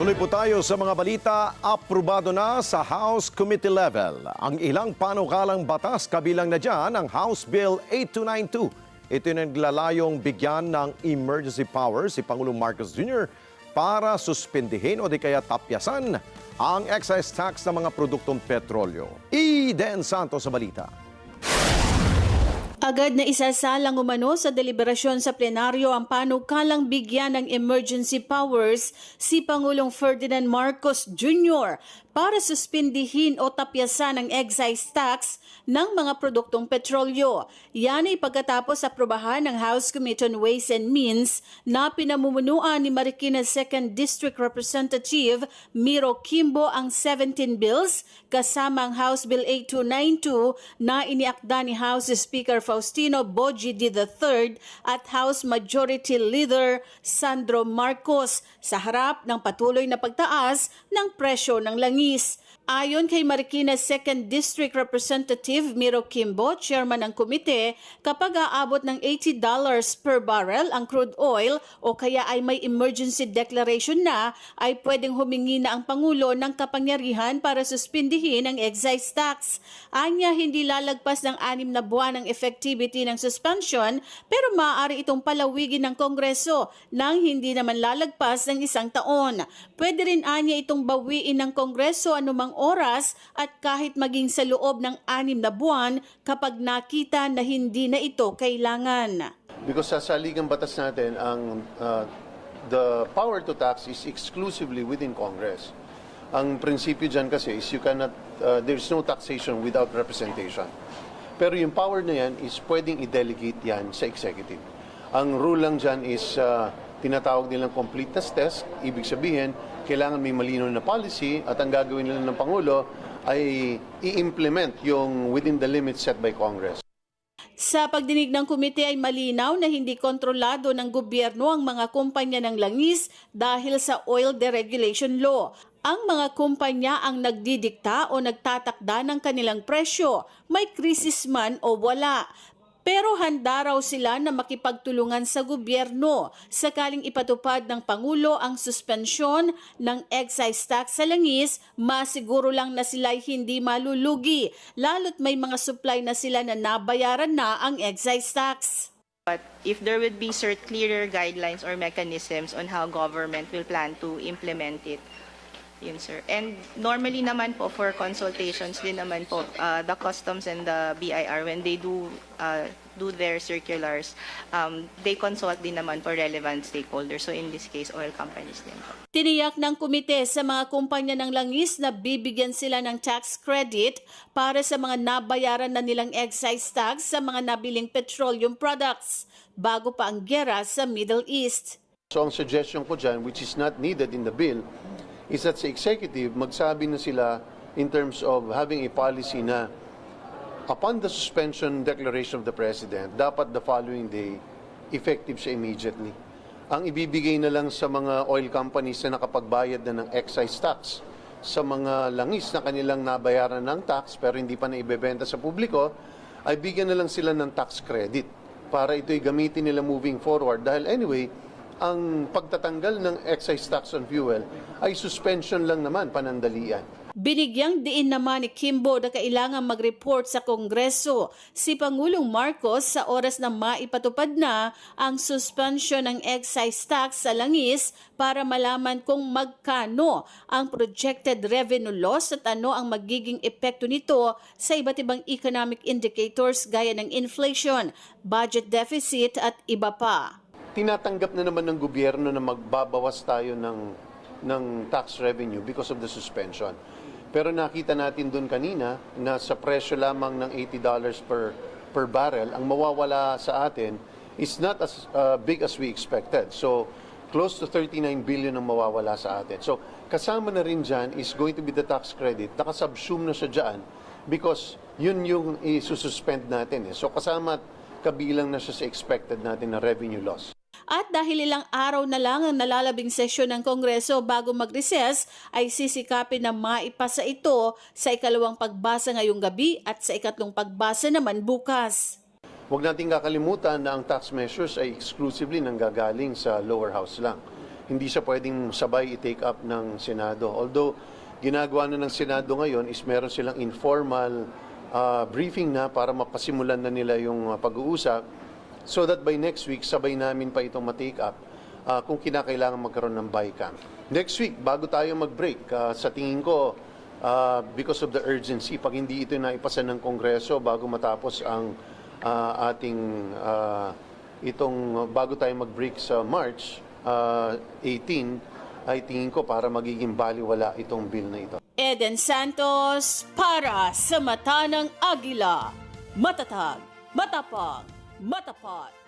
Tuloy po tayo sa mga balita. Aprobado na sa House Committee level ang ilang panukalang batas, kabilang na dyan ang House Bill 8292. Ito naglalayong bigyan ng emergency powers si Pangulong Marcos Jr. para suspindihin o di kaya tapyasan ang excise tax ng mga produktong petrolyo. Eden Santos sa balita. Agad na isasalang umano sa deliberasyon sa plenaryo ang panukalang bigyan ng emergency powers si Pangulong Ferdinand Marcos Jr. para suspindihin o tapyasan ang excise tax ng mga produktong petrolyo. Yan ay pagkatapos aprobahan ng House Committee on Ways and Means na pinamumunuan ni Marikina 2nd District Representative Miro Kimbo ang 17 bills kasama ang House Bill 8292 na iniakda ni House Speaker Faustino Boji III at House Majority Leader Sandro Marcos sa harap ng patuloy na pagtaas ng presyo ng langis. Ayon kay Marikina 2nd District Representative Miro Kimbo, chairman ng komite, kapag aabot ng $80 per barrel ang crude oil o kaya ay may emergency declaration na, ay pwedeng humingi na ang Pangulo ng kapangyarihan para suspindihin ang excise tax. Anya, hindi lalagpas ng 6 na buwan ang effectivity ng suspension, pero maaari itong palawigin ng Kongreso nang hindi naman lalagpas ng 1 taon. Pwede rin anya itong bawiin ng Kongreso anumang oras at kahit maging sa loob ng 6 na buwan kapag nakita na hindi na ito kailangan. Because sa saligang batas natin, the power to tax is exclusively within Congress. Ang prinsipyo dyan kasi is there's no taxation without representation. Pero yung power na yan is pwedeng i-delegate yan sa executive. Ang rule lang dyan is tinatawag nilang completeness test. Ibig sabihin, kailangan may malinaw na policy at ang gagawin nila ng Pangulo ay i-implement yung within the limits set by Congress. Sa pagdinig ng komite ay malinaw na hindi kontrolado ng gobyerno ang mga kumpanya ng langis dahil sa oil deregulation law. Ang mga kumpanya ang nagdidikta o nagtatakda ng kanilang presyo, may krisis man o wala. Pero handa raw sila na makipagtulungan sa gobyerno sakaling ipatupad ng Pangulo ang suspensyon ng excise tax sa langis, masiguro lang na sila'y hindi malulugi, lalo't may mga supply na sila na nabayaran na ang excise tax. But if there would be clearer guidelines or mechanisms on how government will plan to implement it, yun, sir. And normally naman po for consultations din naman po, the customs and the BIR, when they do their circulars, they consult din naman for relevant stakeholders. So in this case, oil companies din po. Tiniyak ng komite sa mga kumpanya ng langis na bibigyan sila ng tax credit para sa mga nabayaran na nilang excise tax sa mga nabiling petroleum products bago pa ang giyera sa Middle East. So ang suggestion ko dyan, which is not needed in the bill, is that sa executive, magsabi na sila in terms of having a policy na upon the suspension declaration of the President, dapat the following day, effective siya immediately. Ang ibibigay na lang sa mga oil companies na nakapagbayad na ng excise tax sa mga langis na kanilang nabayaran ng tax pero hindi pa naibebenta sa publiko, ay bigyan na lang sila ng tax credit para ito'y gamitin nila moving forward. Dahil anyway, ang pagtatanggal ng excise tax on fuel ay suspension lang naman, panandalian. Binigyang diin naman ni Kimbo na kailangan mag-report sa Kongreso si Pangulong Marcos sa oras na maipatupad na ang suspension ng excise tax sa langis para malaman kung magkano ang projected revenue loss at ano ang magiging epekto nito sa iba't ibang economic indicators gaya ng inflation, budget deficit at iba pa. Tinatanggap na naman ng gobyerno na magbabawas tayo ng tax revenue because of the suspension. Pero nakita natin doon kanina na sa presyo lamang ng $80 per barrel, ang mawawala sa atin is not as big as we expected. So, close to 39 billion ang mawawala sa atin. So, kasama na rin dyan is going to be the tax credit. Nakasubsume na siya dyan because yun yung isususpend natin. So, kasama kabilang na siya sa expected natin na revenue loss. At dahil ilang araw na lang ang nalalabing sesyon ng Kongreso bago mag-recess, ay sisikapin na maipasa ito sa ikalawang pagbasa ngayong gabi at sa ikatlong pagbasa naman bukas. Huwag natin kakalimutan na ang tax measures ay exclusively nanggagaling sa lower house lang. hindi siya pwedeng sabay i-take up ng Senado. Although, ginagawa na ng Senado ngayon is meron silang informal briefing na para mapasimulan na nila yung pag-uusap so that by next week, sabay namin pa itong ma-take up kung kinakailangan magkaroon ng BICAM. Next week, bago tayo mag-break, sa tingin ko, because of the urgency, pag hindi ito naipasa ng Kongreso bago matapos ang bago tayo mag-break sa March 18, ay tingin ko para magiging baliwala itong bill na ito. Eden Santos para sa Mata ng Agila. Matatag, matapang, matapat.